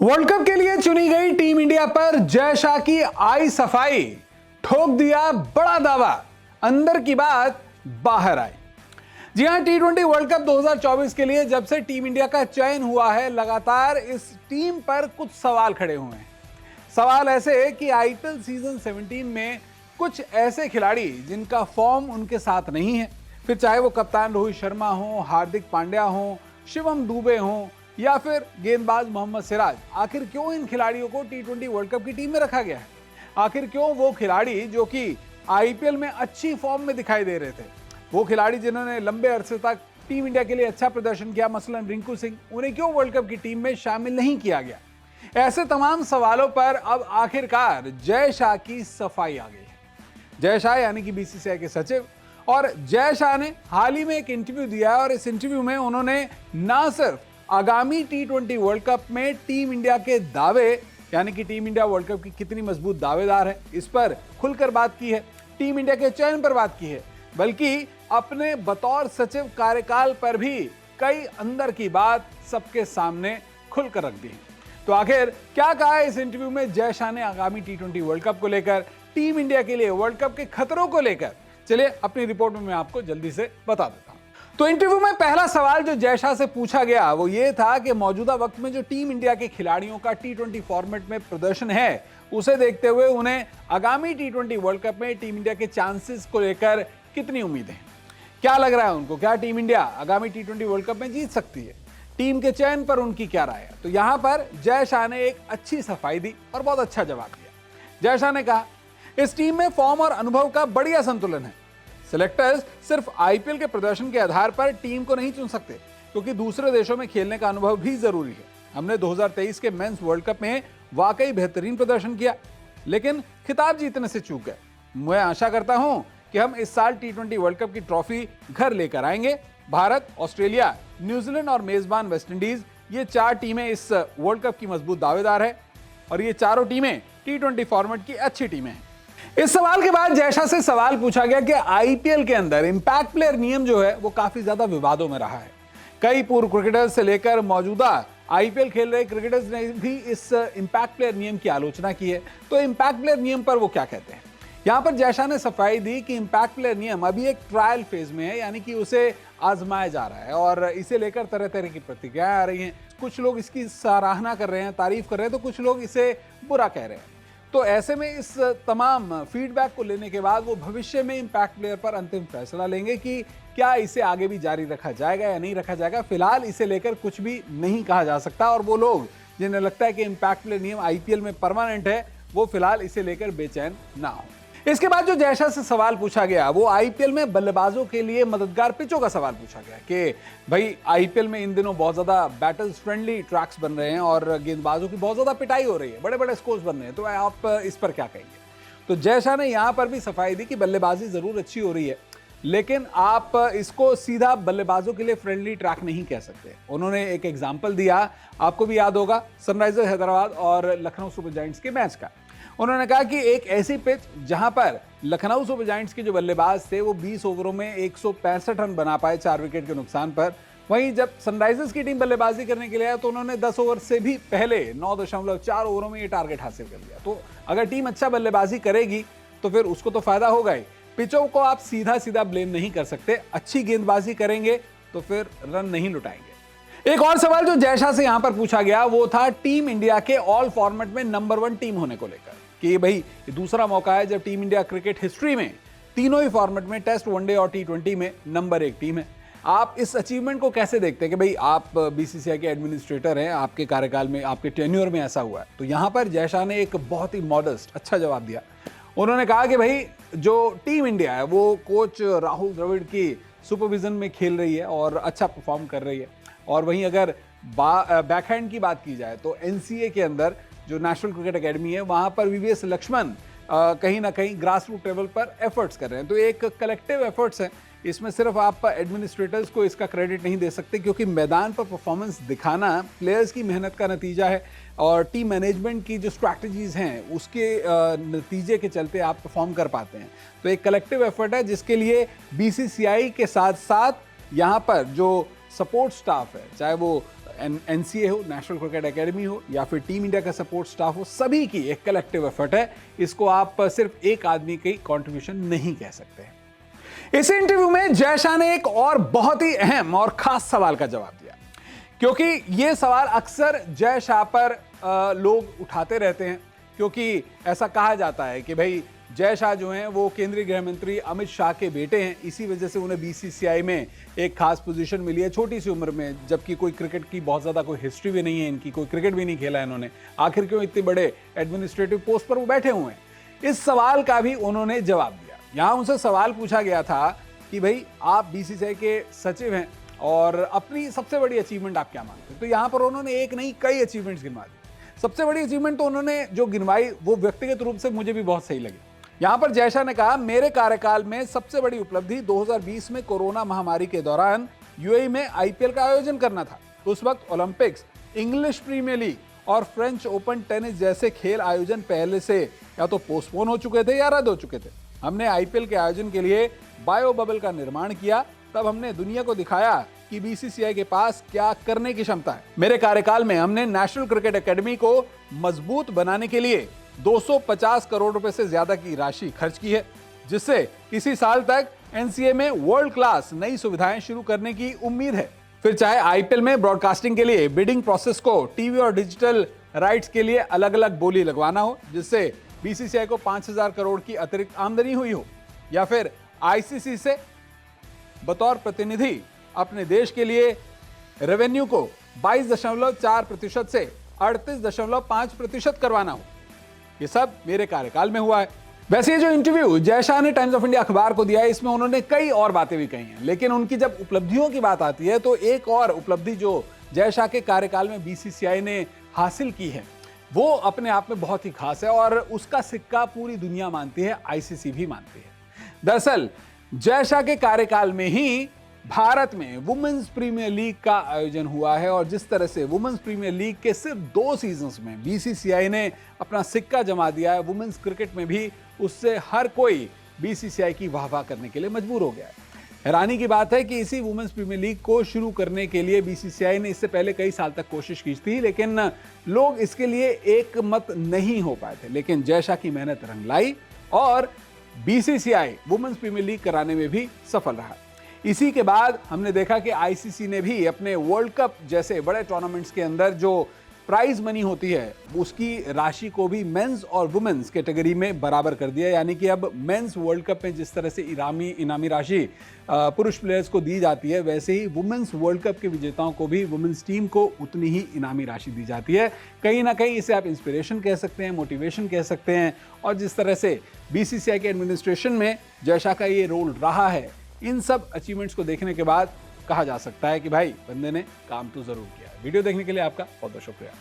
World cup के लिए चुनी गई टीम इंडिया पर जय शाह की आई सफाई, ठोक दिया बड़ा दावा, अंदर की बात बाहर आई। जी हां, टी20 वर्ल्ड कप 2024 के लिए जब से टीम इंडिया का चयन हुआ है, लगातार इस टीम पर कुछ सवाल खड़े हुए हैं। सवाल ऐसे कि आईपीएल सीजन 17 में कुछ ऐसे खिलाड़ी जिनका फॉर्म उनके साथ नहीं है, फिर चाहे वो कप्तान रोहित शर्मा हो, हार्दिक पांड्या हो, शिवम दुबे हो या फिर गेंदबाज मोहम्मद सिराज, आखिर क्यों इन खिलाड़ियों को टी20 वर्ल्ड कप की टीम में रखा गया है? आखिर क्यों वो खिलाड़ी जो कि आईपीएल में अच्छी फॉर्म में दिखाई दे रहे थे, वो खिलाड़ी जिन्होंने लंबे अरसे तक टीम इंडिया के लिए अच्छा प्रदर्शन किया, मसलन रिंकू सिंह, उन्हें क्यों वर्ल्ड कप की टीम में शामिल नहीं किया गया? ऐसे तमाम सवालों पर अब आखिरकार जय शाह की सफाई आ गई है। जय शाह यानी कि बीसीसीआई के सचिव, और जय शाह ने हाल ही में एक इंटरव्यू दिया और इस इंटरव्यू में उन्होंने ना सिर्फ आगामी टी20 वर्ल्ड कप में टीम इंडिया के दावे, यानी कि टीम इंडिया वर्ल्ड कप की कितनी मजबूत दावेदार है, इस पर खुलकर बात की है, टीम इंडिया के चयन पर बात की है, बल्कि अपने बतौर सचिव कार्यकाल पर भी कई अंदर की बात सबके सामने खुलकर रख दी है। तो आखिर क्या कहा है इस इंटरव्यू में जय शाह ने आगामी टी20 वर्ल्ड कप को लेकर, टीम इंडिया के लिए वर्ल्ड कप के खतरों को लेकर? चलिए अपनी रिपोर्ट में मैं आपको जल्दी से बता देता हूं। तो इंटरव्यू में पहला सवाल जो जय शाह से पूछा गया वो ये था कि मौजूदा वक्त में जो टीम इंडिया के खिलाड़ियों का टी20 फॉर्मेट में प्रदर्शन है, उसे देखते हुए उन्हें आगामी टी20 वर्ल्ड कप में टीम इंडिया के चांसेस को लेकर कितनी उम्मीदें हैं, क्या लग रहा है उनको, क्या टीम इंडिया आगामी टी20 वर्ल्ड कप में जीत सकती है, टीम के चयन पर उनकी क्या राय है? तो यहां पर जय शाह ने एक अच्छी सफाई दी और बहुत अच्छा जवाब दिया। जय शाह ने कहा, इस टीम में फॉर्म और अनुभव का बढ़िया संतुलन है। सिलेक्टर्स सिर्फ आईपीएल के प्रदर्शन के आधार पर टीम को नहीं चुन सकते, क्योंकि दूसरे देशों में खेलने का अनुभव भी जरूरी है। हमने 2023 के मेंस वर्ल्ड कप में वाकई बेहतरीन प्रदर्शन किया, लेकिन खिताब जीतने से चूक गए। मैं आशा करता हूं कि हम इस साल टी20 वर्ल्ड कप की ट्रॉफी घर लेकर आएंगे। भारत, ऑस्ट्रेलिया, न्यूजीलैंड और मेजबान वेस्टइंडीज, ये 4 टीमें इस वर्ल्ड कप की मजबूत दावेदार है और ये चारों टीमें टी20 फॉर्मेट की अच्छी टीमें हैं। इस सवाल के बाद जय शाह से सवाल पूछा गया कि आईपीएल के अंदर इंपैक्ट प्लेयर नियम जो है वो काफी ज्यादा विवादों में रहा है। कई पूर्व क्रिकेटर्स से लेकर मौजूदा आईपीएल खेल रहे क्रिकेटर्स ने भी इस इंपैक्ट प्लेयर नियम की आलोचना की है। तो इंपैक्ट प्लेयर नियम पर वो क्या कहते हैं? यहां पर जय शाह ने सफाई दी कि इंपैक्ट प्लेयर नियम अभी एक ट्रायल फेज में है, यानी कि उसे आजमाया जा रहा है और इसे लेकर तरह तरह की प्रतिक्रियाएं आ रही हैं। कुछ लोग इसकी सराहना कर रहे हैं, तारीफ कर रहे हैं, तो कुछ लोग इसे बुरा कह रहे हैं। तो ऐसे में इस तमाम फीडबैक को लेने के बाद वो भविष्य में इंपैक्ट प्लेयर पर अंतिम फैसला लेंगे कि क्या इसे आगे भी जारी रखा जाएगा या नहीं रखा जाएगा। फिलहाल इसे लेकर कुछ भी नहीं कहा जा सकता और वो लोग जिन्हें लगता है कि इंपैक्ट प्लेयर नियम आईपीएल में परमानेंट है, वो फिलहाल इसे लेकर बेचैन ना हो। इसके बाद जो जय शाह से सवाल पूछा गया वो आईपीएल में बल्लेबाजों के लिए मददगार पिचों का सवाल पूछा गया कि भाई आईपीएल में इन दिनों बहुत ज्यादा बैटल्स फ्रेंडली ट्रैक्स बन रहे हैं और गेंदबाजों की बहुत ज्यादा पिटाई हो रही है, बड़े बड़े स्कोर्स बन रहे हैं, तो आप इस पर क्या कहेंगे? तो जय शाह ने यहां पर भी सफाई दी कि बल्लेबाजी जरूर अच्छी हो रही है, लेकिन आप इसको सीधा बल्लेबाजों के लिए फ्रेंडली ट्रैक नहीं कह सकते। उन्होंने एक एग्जाम्पल दिया, आपको भी याद होगा, सनराइजर्स हैदराबाद और लखनऊ सुपर जायंट्स के मैच का। उन्होंने कहा कि एक ऐसी पिच जहां पर लखनऊ सुपर जायंट्स के जो बल्लेबाज थे वो 20 ओवरों में 165 रन बना पाए 4 विकेट के नुकसान पर, वहीं जब सनराइजर्स की टीम बल्लेबाजी करने के लिए आया तो उन्होंने 10 ओवर से भी पहले 9.4 ओवरों में ये टारगेट हासिल कर लिया। तो अगर टीम अच्छा बल्लेबाजी करेगी तो फिर उसको तो फायदा होगा ही। पिचों को आप सीधा सीधा ब्लेम नहीं कर सकते, अच्छी गेंदबाजी करेंगे तो फिर रन नहीं लुटाएंगे। एक और सवाल जो जय शाह से यहां पर पूछा गया वो था टीम इंडिया के ऑल फॉर्मेट में नंबर 1 टीम होने को लेकर, कि भाई ये दूसरा मौका है जब टीम इंडिया क्रिकेट हिस्ट्री में तीनों ही फॉर्मेट में, टेस्ट, वनडे और टी20 में नंबर 1 टीम है। आप इस अचीवमेंट को कैसे देखते हैं कि भाई आप बीसीसीआई के एडमिनिस्ट्रेटर हैं, आपके कार्यकाल में, आपके टेन्योर में ऐसा हुआ है? तो यहां पर जय शाह ने एक बहुत ही मॉडेस्ट अच्छा जवाब दिया। उन्होंने कहा कि भाई जो टीम इंडिया है वो कोच राहुल द्रविड़ की सुपरविजन में खेल रही है और अच्छा परफॉर्म कर रही है। और वहीं अगर बैकहैंड की बात की जाए तो एनसीए के अंदर जो नेशनल क्रिकेट एकेडमी है वहां पर वीवीएस लक्ष्मण कहीं ना कहीं ग्रास रूट लेवल पर एफर्ट्स कर रहे हैं। तो एक कलेक्टिव एफर्ट्स है, इसमें सिर्फ आप एडमिनिस्ट्रेटर्स को इसका क्रेडिट नहीं दे सकते, क्योंकि मैदान पर परफॉर्मेंस दिखाना प्लेयर्स की मेहनत का नतीजा है और टीम मैनेजमेंट की जो स्ट्रैटेजीज हैं उसके नतीजे के चलते आप परफॉर्म कर पाते हैं। तो एक कलेक्टिव एफर्ट है जिसके लिए बीसीसीआई के साथ साथ यहाँ पर जो सपोर्ट स्टाफ है, चाहे वो एनसीए हो, नेशनल क्रिकेट एकेडमी हो, या फिर टीम इंडिया का सपोर्ट स्टाफ हो, सभी की एक कलेक्टिव एफर्ट है। इसको आप सिर्फ एक आदमी की कंट्रीब्यूशन नहीं कह सकते। इस इंटरव्यू में जय शाह ने एक और बहुत ही अहम और खास सवाल का जवाब दिया, क्योंकि यह सवाल अक्सर जय शाह पर लोग उठाते रहते हैं, क्योंकि ऐसा कहा जाता है कि भाई जय शाह जो हैं वो केंद्रीय गृह मंत्री अमित शाह के बेटे हैं, इसी वजह से उन्हें बीसीसीआई में एक खास पोजीशन मिली है छोटी सी उम्र में, जबकि कोई क्रिकेट की बहुत ज़्यादा कोई हिस्ट्री भी नहीं है इनकी, कोई क्रिकेट भी नहीं खेला इन्होंने, आखिर क्यों इतने बड़े एडमिनिस्ट्रेटिव पोस्ट पर वो बैठे हुए हैं। इस सवाल का भी उन्होंने जवाब दिया। यहाँ उनसे सवाल पूछा गया था कि भाई आप बीसीसीआई के सचिव हैं और अपनी सबसे बड़ी अचीवमेंट आप क्या मानते हैं। तो यहाँ पर उन्होंने एक नहीं कई अचीवमेंट्स गिनवा दी। सबसे बड़ी अचीवमेंट तो उन्होंने जो गिनवाई वो व्यक्तिगत रूप से मुझे भी बहुत सही लगी। यहां पर जय शाह ने कहा, मेरे कार्यकाल में सबसे बड़ी उपलब्धि 2020 में कोरोना महामारी के दौरान यूएई में आईपीएल का आयोजन करना था। उस वक्त ओलंपिक्स, इंग्लिश प्रीमियर लीग और फ्रेंच ओपन टेनिस जैसे खेल आयोजन पहले से या तो पोस्टपोन हो चुके थे या रद्द हो चुके थे। हमने आईपीएल के आयोजन के लिए बायो बबल का निर्माण किया। तब हमने दुनिया को दिखाया कि बीसीसीआई के पास क्या करने की क्षमता है। मेरे कार्यकाल में हमने नेशनल क्रिकेट एकेडमी को मजबूत बनाने के लिए 250 करोड़ रुपए से ज्यादा की राशि खर्च की है, जिससे इसी साल तक एनसीए में वर्ल्ड क्लास नई सुविधाएं शुरू करने की उम्मीद है। फिर चाहे आईपीएल में ब्रॉडकास्टिंग के लिए बिडिंग प्रोसेस को टीवी और डिजिटल राइट्स के लिए अलग अलग बोली लगवाना हो, जिससे बीसीसीआई को 5000 करोड़ की अतिरिक्त आमदनी हुई हो, या फिर आईसीसी से बतौर प्रतिनिधि अपने देश के लिए रेवेन्यू को 22.4% से 38.5% करवाना हो। ये सब मेरे कार्यकाल में हुआ है। वैसे ये जो इंटरव्यू जय शाह ने टाइम्स ऑफ इंडिया अखबार को दिया है, इसमें उन्होंने कई और बातें भी कही हैं, लेकिन उनकी जब उपलब्धियों की बात आती है तो एक और उपलब्धि जो जय शाह के कार्यकाल में बीसीसीआई ने हासिल की है वो अपने आप में बहुत ही खास है और उसका सिक्का पूरी दुनिया मानती है, आईसीसी भी मानती है। दरअसल जय शाह के कार्यकाल में ही भारत में वुमेन्स प्रीमियर लीग का आयोजन हुआ है और जिस तरह से वुमेन्स प्रीमियर लीग के सिर्फ 2 सीजन्स में बीसीसीआई ने अपना सिक्का जमा दिया है, वुमेन्स क्रिकेट में भी उससे हर कोई बीसीसीआई की वाहवाह करने के लिए मजबूर हो गया है। हैरानी की बात है कि इसी वुमेन्स प्रीमियर लीग को शुरू करने के लिए बीसीसीआई ने इससे पहले कई साल तक कोशिश की थी, लेकिन लोग इसके लिए एक मत नहीं हो पाए थे। लेकिन जय शाह की मेहनत रंग लाई और बीसीसीआई वुमेन्स प्रीमियर लीग कराने में भी सफल रहा। इसी के बाद हमने देखा कि आईसीसी ने भी अपने वर्ल्ड कप जैसे बड़े टूर्नामेंट्स के अंदर जो प्राइज मनी होती है उसकी राशि को भी मेंस और वुमेन्स कैटेगरी में बराबर कर दिया। यानी कि अब मेंस वर्ल्ड कप में जिस तरह से इनामी राशि पुरुष प्लेयर्स को दी जाती है, वैसे ही वुमेन्स वर्ल्ड कप के विजेताओं को भी वुमेन्स टीम को उतनी ही इनामी राशि दी जाती है। कहीं ना कहीं इसे आप इंस्पिरेशन कह सकते हैं, मोटिवेशन कह सकते हैं। और जिस तरह से बीसीसीआई के एडमिनिस्ट्रेशन में जय शाह का ये रोल रहा है, इन सब अचीवमेंट्स को देखने के बाद कहा जा सकता है कि भाई बंदे ने काम तो जरूर किया। वीडियो देखने के लिए आपका बहुत बहुत शुक्रिया।